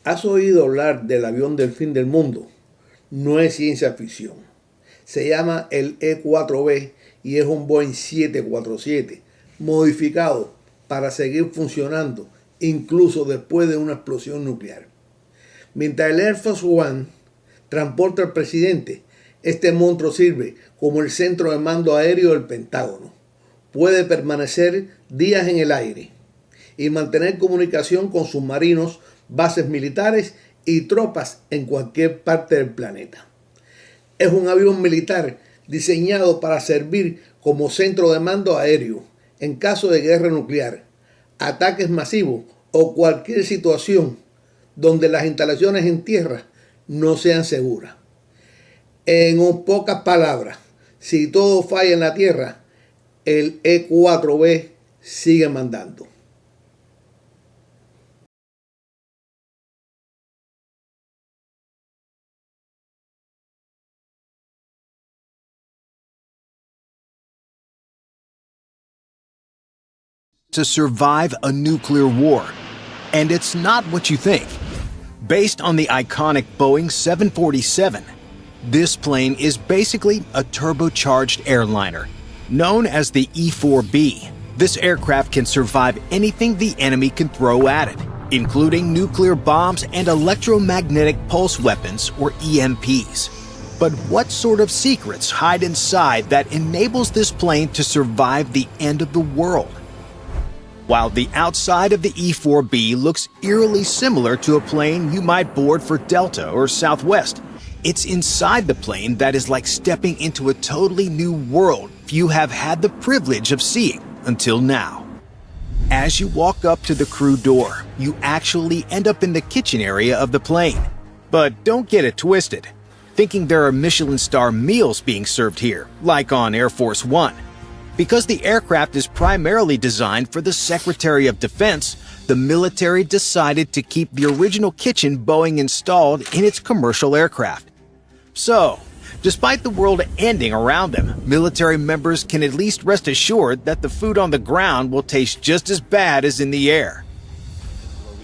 ¿Has oído hablar del avión del fin del mundo? No es ciencia ficción. Se llama el E-4B y es un Boeing 747 modificado para seguir funcionando incluso después de una explosión nuclear. Mientras el Air Force One transporta al presidente, este monstruo sirve como el centro de mando aéreo del Pentágono. Puede permanecer días en el aire y mantener comunicación con submarinos, bases militares y tropas en cualquier parte del planeta. Es un avión militar diseñado para servir como centro de mando aéreo en caso de guerra nuclear, ataques masivos o cualquier situación donde las instalaciones en tierra no sean seguras. En pocas palabras, si todo falla en la tierra, el E-4B sigue mandando. To survive a nuclear war. And it's not what you think. Based on the iconic Boeing 747, this plane is basically a turbocharged airliner. Known as the E-4B, this aircraft can survive anything the enemy can throw at it, including nuclear bombs and electromagnetic pulse weapons, or EMPs. But what sort of secrets hide inside that enables this plane to survive the end of the world? While the outside of the E-4B looks eerily similar to a plane you might board for Delta or Southwest, it's inside the plane that is like stepping into a totally new world few have had the privilege of seeing until now. As you walk up to the crew door, you actually end up in the kitchen area of the plane. But don't get it twisted, thinking there are Michelin star meals being served here, like on Air Force One. Because the aircraft is primarily designed for the Secretary of Defense, the military decided to keep the original kitchen Boeing installed in its commercial aircraft. So, despite the world ending around them, military members can at least rest assured that the food on the ground will taste just as bad as in the air.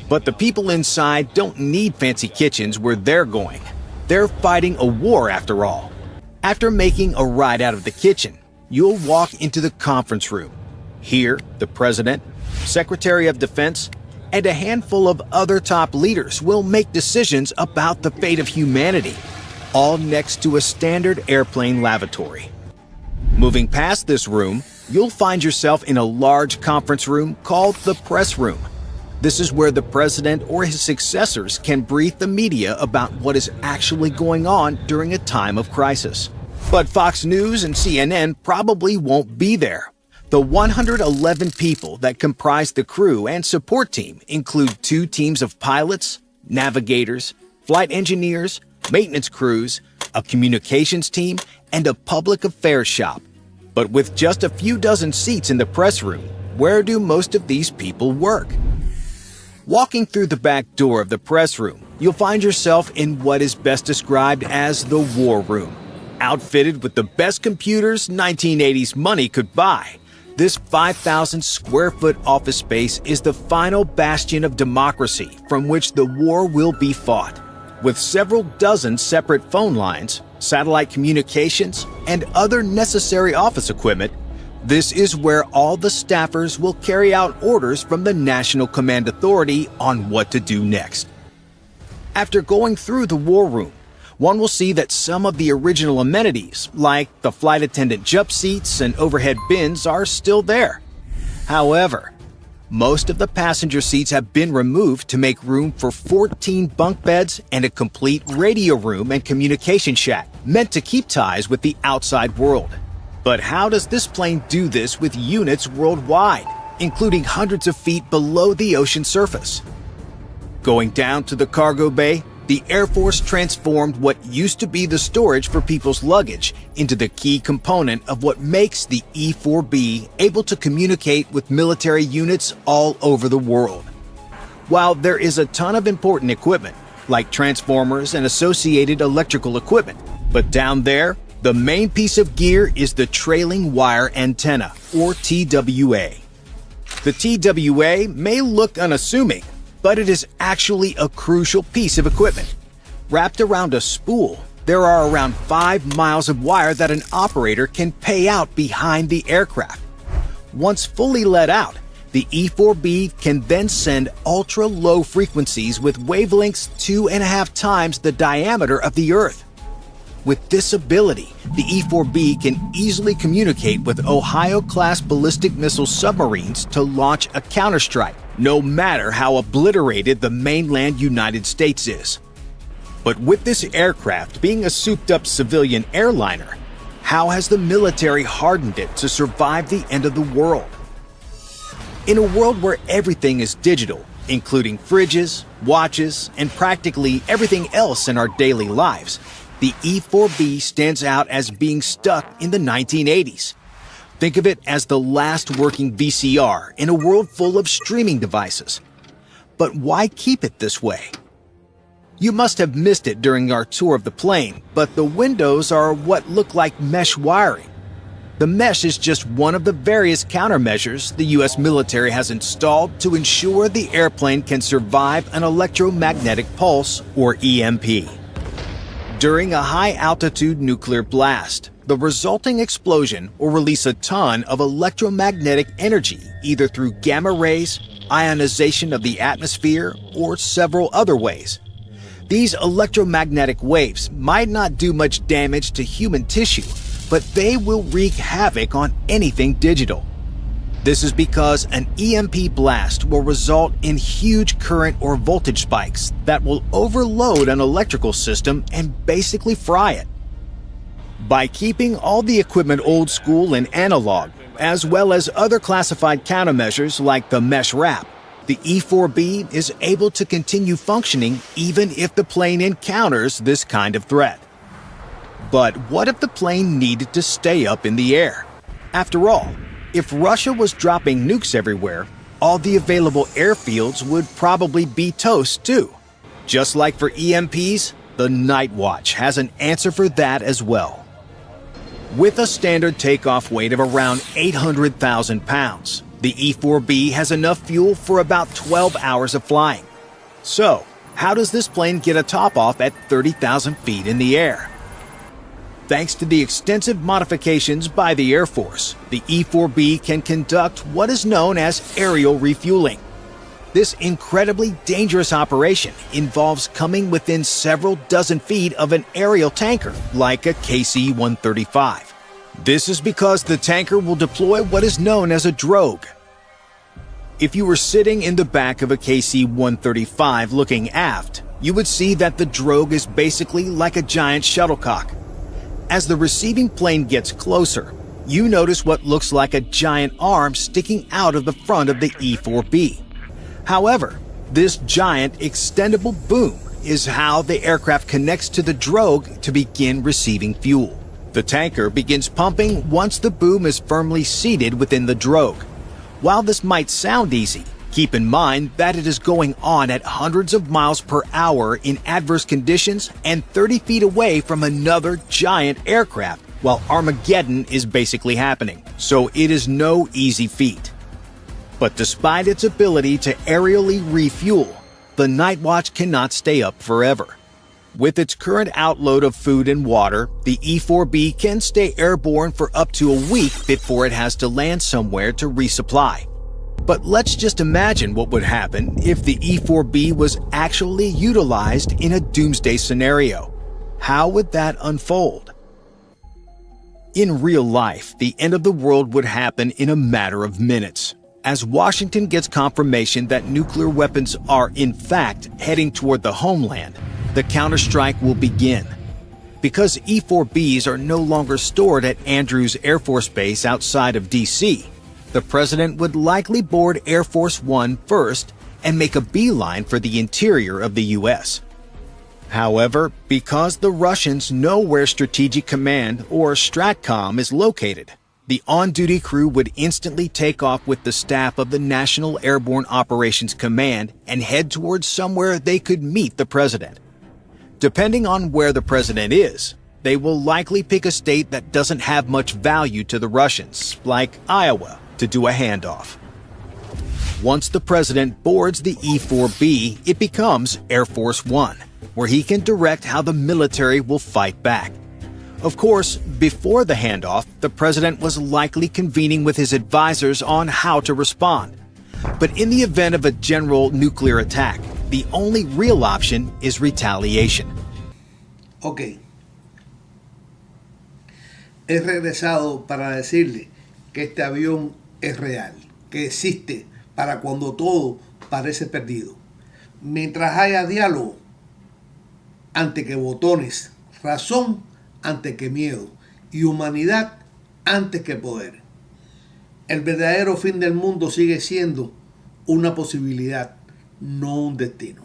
But the people inside don't need fancy kitchens where they're going. They're fighting a war after all. After making a ride out of the kitchen, you'll walk into the conference room. Here, the President, Secretary of Defense, and a handful of other top leaders will make decisions about the fate of humanity, all next to a standard airplane lavatory. Moving past this room, you'll find yourself in a large conference room called the press room. This is where the President or his successors can brief the media about what is actually going on during a time of crisis. But Fox News and CNN probably won't be there. The 111 people that comprise the crew and support team include 2 teams of pilots, navigators, flight engineers, maintenance crews, a communications team, and a public affairs shop. But with just a few dozen seats in the press room, where do most of these people work? Walking through the back door of the press room, you'll find yourself in what is best described as the war room. Outfitted with the best computers 1980s money could buy, this 5,000 square foot office space is the final bastion of democracy from which the war will be fought. With several dozen separate phone lines, satellite communications, and other necessary office equipment, this is where all the staffers will carry out orders from the National Command Authority on what to do next. After going through the war room, one will see that some of the original amenities, like the flight attendant jump seats and overhead bins, are still there. However, most of the passenger seats have been removed to make room for 14 bunk beds and a complete radio room and communication shack, meant to keep ties with the outside world. But how does this plane do this with units worldwide, including hundreds of feet below the ocean surface? Going down to the cargo bay, the Air Force transformed what used to be the storage for people's luggage into the key component of what makes the E-4B able to communicate with military units all over the world. While there is a ton of important equipment, like transformers and associated electrical equipment, but down there, the main piece of gear is the trailing wire antenna, or TWA. The TWA may look unassuming, but it is actually a crucial piece of equipment. Wrapped around a spool, there are around 5 miles of wire that an operator can pay out behind the aircraft. Once fully let out, the E-4B can then send ultra-low frequencies with wavelengths 2.5 times the diameter of the Earth. With this ability, the E-4B can easily communicate with Ohio-class ballistic missile submarines to launch a counterstrike, no matter how obliterated the mainland United States is. But with this aircraft being a souped-up civilian airliner, how has the military hardened it to survive the end of the world? In a world where everything is digital, including fridges, watches, and practically everything else in our daily lives, the E-4B stands out as being stuck in the 1980s. Think of it as the last working VCR in a world full of streaming devices. But why keep it this way? You must have missed it during our tour of the plane, but the windows are what look like mesh wiring. The mesh is just one of the various countermeasures the U.S. military has installed to ensure the airplane can survive an electromagnetic pulse, or EMP. During a high-altitude nuclear blast, the resulting explosion will release a ton of electromagnetic energy either through gamma rays, ionization of the atmosphere, or several other ways. These electromagnetic waves might not do much damage to human tissue, but they will wreak havoc on anything digital. This is because an EMP blast will result in huge current or voltage spikes that will overload an electrical system and basically fry it. By keeping all the equipment old school and analog, as well as other classified countermeasures like the mesh wrap, the E-4B is able to continue functioning even if the plane encounters this kind of threat. But what if the plane needed to stay up in the air? After all, if Russia was dropping nukes everywhere, all the available airfields would probably be toast too. Just like for EMPs, the Nightwatch has an answer for that as well. With a standard takeoff weight of around 800,000 pounds, the E-4B has enough fuel for about 12 hours of flying. So, how does this plane get a top-off at 30,000 feet in the air? Thanks to the extensive modifications by the Air Force, the E-4B can conduct what is known as aerial refueling. This incredibly dangerous operation involves coming within several dozen feet of an aerial tanker, like a KC-135. This is because the tanker will deploy what is known as a drogue. If you were sitting in the back of a KC-135 looking aft, you would see that the drogue is basically like a giant shuttlecock. As the receiving plane gets closer, you notice what looks like a giant arm sticking out of the front of the E-4B. However, this giant extendable boom is how the aircraft connects to the drogue to begin receiving fuel. The tanker begins pumping once the boom is firmly seated within the drogue. While this might sound easy, keep in mind that it is going on at hundreds of miles per hour in adverse conditions and 30 feet away from another giant aircraft while Armageddon is basically happening, so it is no easy feat. But despite its ability to aerially refuel, the Nightwatch cannot stay up forever. With its current outload of food and water, the E-4B can stay airborne for up to a week before it has to land somewhere to resupply. But let's just imagine what would happen if the E-4B was actually utilized in a doomsday scenario. How would that unfold? In real life, the end of the world would happen in a matter of minutes. As Washington gets confirmation that nuclear weapons are in fact heading toward the homeland, the counterstrike will begin. Because E-4Bs are no longer stored at Andrews Air Force Base outside of D.C., the president would likely board Air Force One first and make a beeline for the interior of the U.S. However, because the Russians know where Strategic Command or STRATCOM is located, the on-duty crew would instantly take off with the staff of the National Airborne Operations Command and head towards somewhere they could meet the president. Depending on where the president is, they will likely pick a state that doesn't have much value to the Russians, like Iowa, to do a handoff. once the president boards the E-4B, it becomes Air Force One, where he can direct how the military will fight back. Of course, before the handoff, the president was likely convening with his advisors on how to respond. But in the event of a general nuclear attack, the only real option is retaliation. Ok. He regresado para decirle que este avión es real, que existe para cuando todo parece perdido. Mientras haya diálogo, ante que botones, razón antes que miedo y humanidad antes que poder. El verdadero fin del mundo sigue siendo una posibilidad, no un destino.